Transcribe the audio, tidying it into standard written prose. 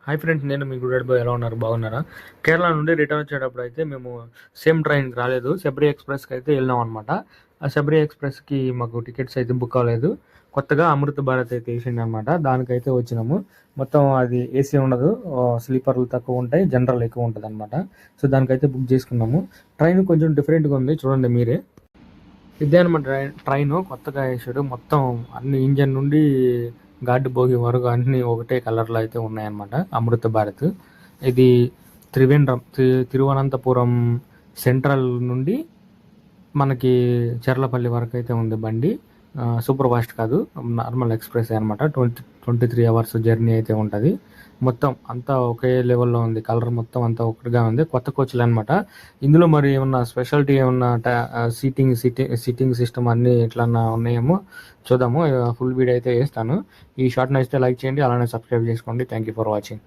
Hi friends, నేను మీ good bye. ఎలా ఉన్నారు? బాగున్నారా? కేరళ నుండి రిటర్న్ వచ్చేటప్పుడు అయితే మేము సేమ్ ట్రైన్కి రాలేదు, శబరి ఎక్స్ప్రెస్కి అయితే వెళ్ళాం అనమాట. ఆ శబరి ఎక్స్ప్రెస్కి మాకు టికెట్స్ అయితే బుక్ అవ్వలేదు. కొత్తగా అమృత భారత్ అయితే వేసింది అనమాట, దానికైతే వచ్చినాము. మొత్తం అది ఏసీ ఉండదు, స్లీపర్లు తక్కువ ఉంటాయి, జనరల్ ఎక్కువ ఉంటుంది అనమాట. సో దానికైతే బుక్ చేసుకున్నాము. ట్రైన్ కొంచెం డిఫరెంట్గా ఉంది, చూడండి మీరే. ఇదే అనమాట ట్రైన్ కొత్తగా వేసాడు. మొత్తం అన్ని ఇంజన్ నుండి గార్డు భోగి వరకు అన్నీ ఒకటే కలర్లో అయితే ఉన్నాయన్నమాట. అమృత భారత్ ఇది త్రివేంద్రం తిరువనంతపురం సెంట్రల్ నుండి మనకి చెర్లపల్లి వరకు అయితే ఉంది బండి. సూపర్ ఫాస్ట్ కాదు, నార్మల్ ఎక్స్ప్రెస్ అనమాట. 23 అవర్స్ జర్నీ అయితే ఉంటుంది. మొత్తం అంతా ఒకే లెవెల్లో ఉంది, కలర్ మొత్తం అంతా ఒకటిగా ఉంది. కొత్త కోచ్లు అనమాట. ఇందులో మరి ఏమన్నా స్పెషాలిటీ ఏమన్నా సీటింగ్ సిస్టమ్ అన్నీ ఎట్లన్నా ఉన్నాయేమో చూద్దాము. ఫుల్ వీడియో అయితే వేస్తాను. ఈ షార్ట్ నచ్చితే లైక్ చేయండి, అలానే సబ్స్క్రైబ్ చేసుకోండి. Thank you for watching.